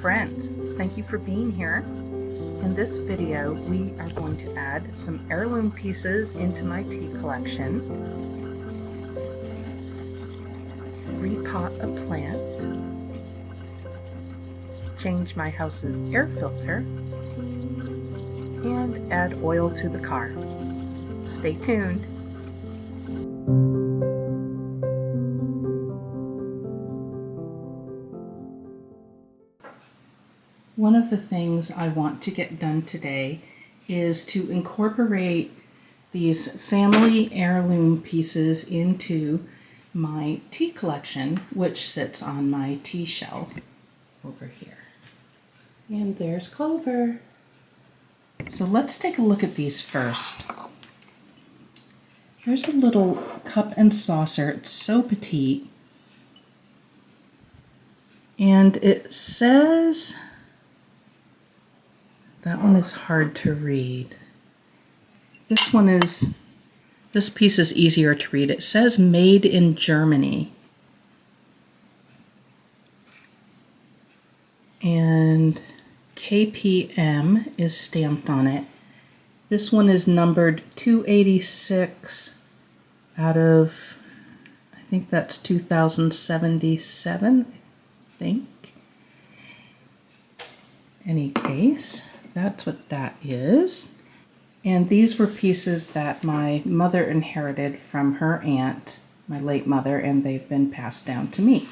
friends, thank you for being here. In this video, we are going to add some heirloom pieces into my tea collection, repot a plant, change my house's air filter, and add oil to the car. Stay tuned. One of the things I want to get done today is to incorporate these family heirloom pieces into my tea collection, which sits on my tea shelf over here. And there's Clover. So let's take a look at these first. Here's a little cup and saucer. It's so petite. And it says, that one is hard to read. This piece is easier to read. It says made in Germany. And KPM is stamped on it. This one is numbered 286 out of, I think that's 2077, I think. Any case, that's what that is. And these were pieces that my mother inherited from her aunt, my late mother, and they've been passed down to me.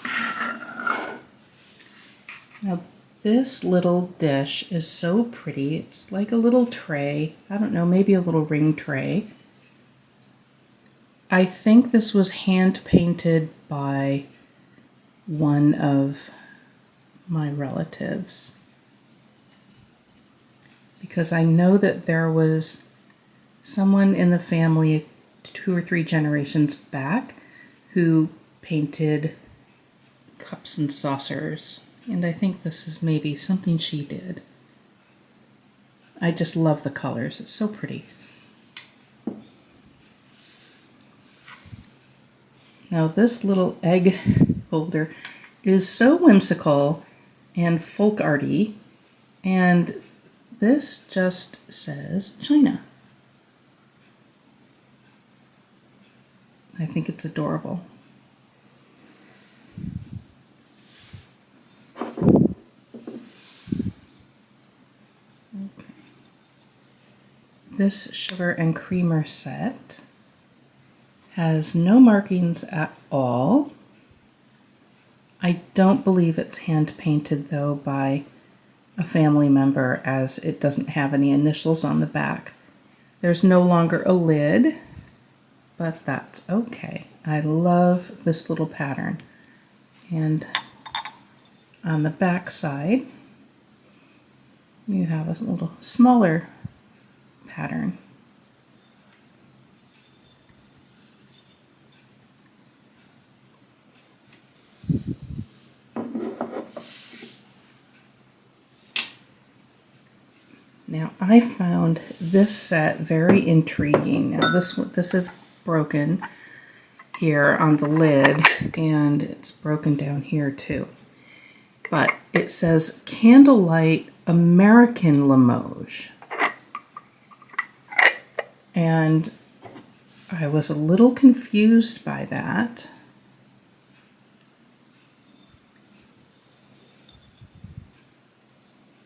Now, this little dish is so pretty. It's like a little tray. I don't know, maybe a little ring tray. I think this was hand painted by one of my relatives, because I know that there was someone in the family 2 or 3 generations back who painted cups and saucers. And I think this is maybe something she did. I just love the colors. It's so pretty. Now this little egg holder is so whimsical and folk arty, and this just says China. I think it's adorable. This sugar and creamer set has no markings at all. I don't believe it's hand painted though by a family member, as it doesn't have any initials on the back. There's no longer a lid, but that's okay. I love this little pattern. And on the back side, you have a little smaller pattern. Now I found this set very intriguing. Now this is broken here on the lid, and it's broken down here too. But it says Candlelight American Limoges. And I was a little confused by that.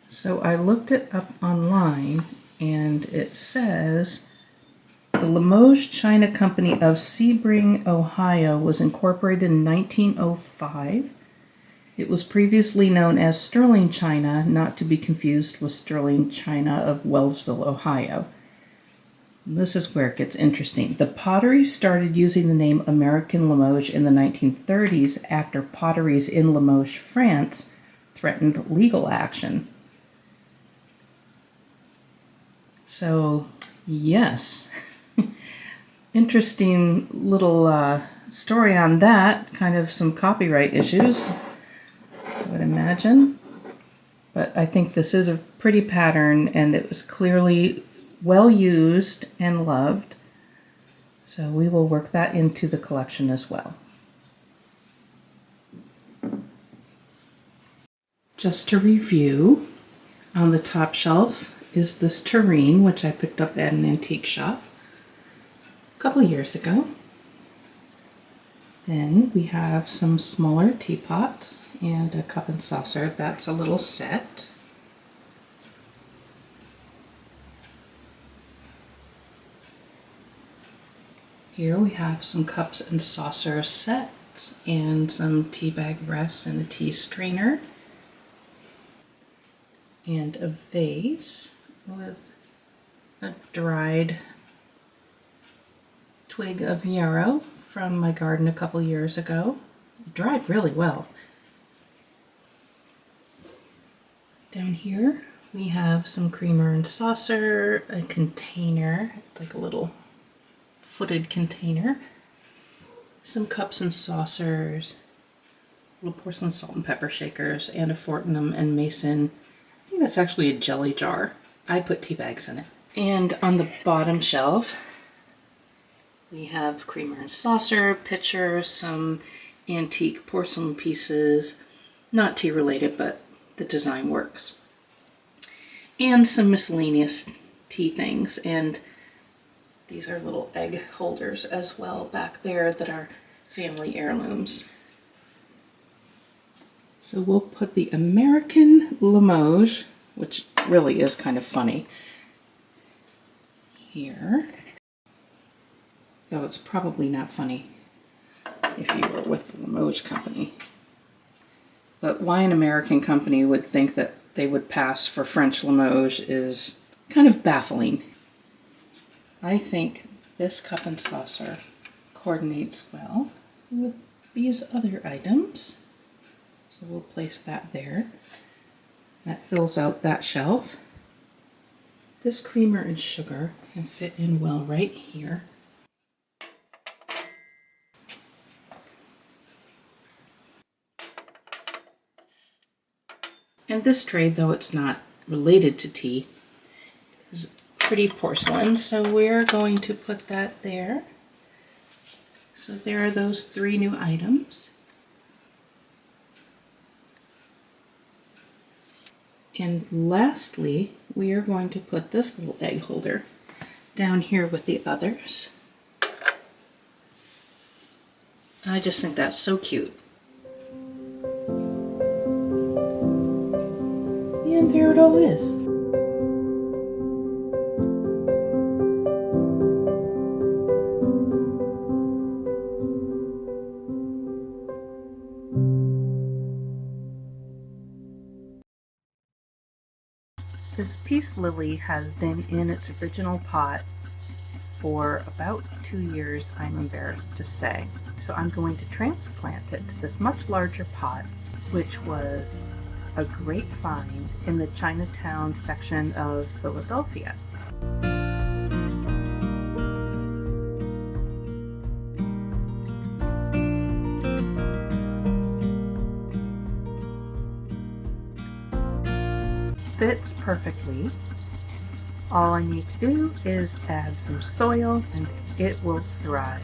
So I looked it up online, and it says the Limoges China Company of Sebring, Ohio was incorporated in 1905. It was previously known as Sterling China, not to be confused with Sterling China of Wellsville, Ohio. This is where it gets interesting. The pottery started using the name American Limoges in the 1930s after potteries in Limoges, France threatened legal action. So, yes, interesting little story on that. Kind of some copyright issues, I would imagine. But I think this is a pretty pattern, and it was clearly well used and loved. So we will work that into the collection as well. Just to review, on the top shelf is this tureen, which I picked up at an antique shop a couple years ago. Then we have some smaller teapots and a cup and saucer. That's a little set. Here we have some cups and saucer sets and some tea bag rests and a tea strainer. And a vase with a dried twig of yarrow from my garden a couple years ago. It dried really well. Down here we have some creamer and saucer, a container, like a little footed container, some cups and saucers, little porcelain salt and pepper shakers, and a Fortnum and Mason. I think that's actually a jelly jar. I put tea bags in it. And on the bottom shelf, we have creamer and saucer, pitcher, some antique porcelain pieces, not tea related, but the design works. And some miscellaneous tea things. And these are little egg holders as well back there that are family heirlooms. So we'll put the American Limoges, which really is kind of funny, here. Though it's probably not funny if you were with the Limoges company. But why an American company would think that they would pass for French Limoges is kind of baffling. I think this cup and saucer coordinates well with these other items. So we'll place that there. That fills out that shelf. This creamer and sugar can fit in well right here. And this tray, though it's not related to tea, is pretty porcelain, so we're going to put that there. So there are those 3 new items. And lastly, we are going to put this little egg holder down here with the others. I just think that's so cute. And there it all is. This peace lily has been in its original pot for about 2 years, I'm embarrassed to say. So I'm going to transplant it to this much larger pot, which was a great find in the Chinatown section of Philadelphia. Fits perfectly. All I need to do is add some soil and it will thrive.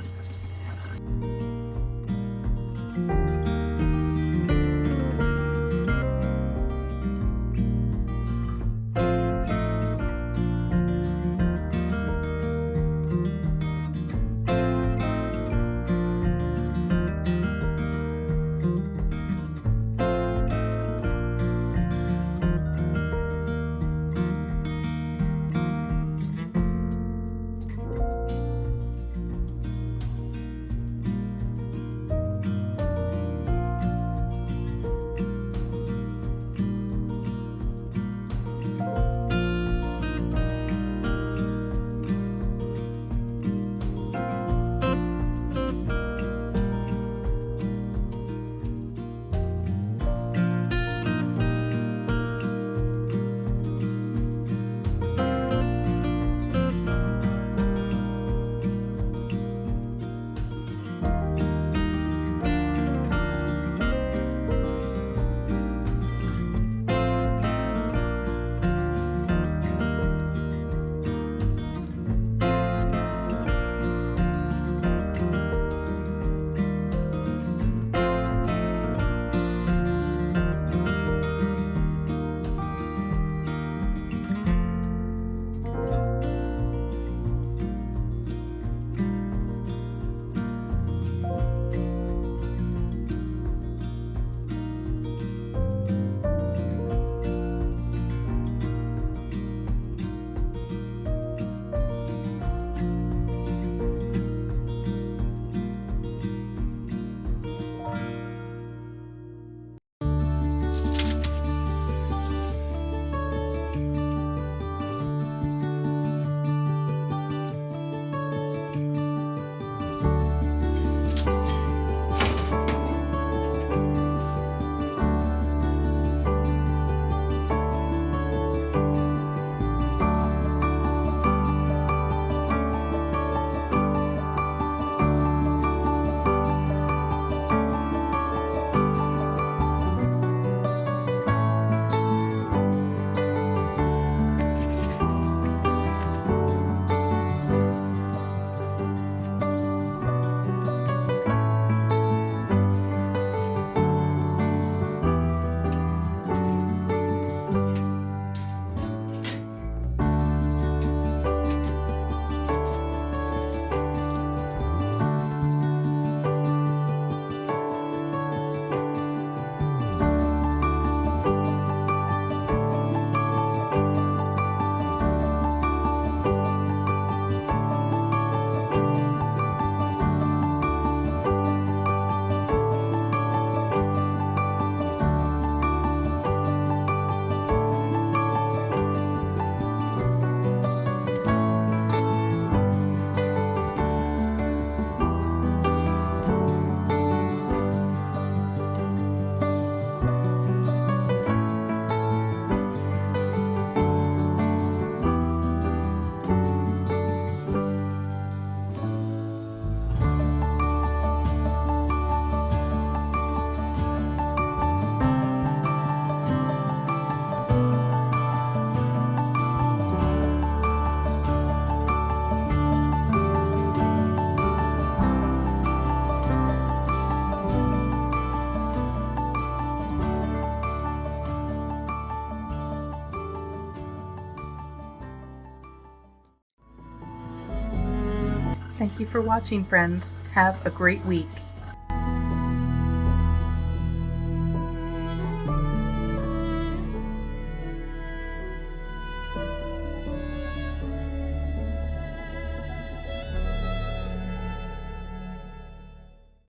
Thank you for watching, friends. Have a great week.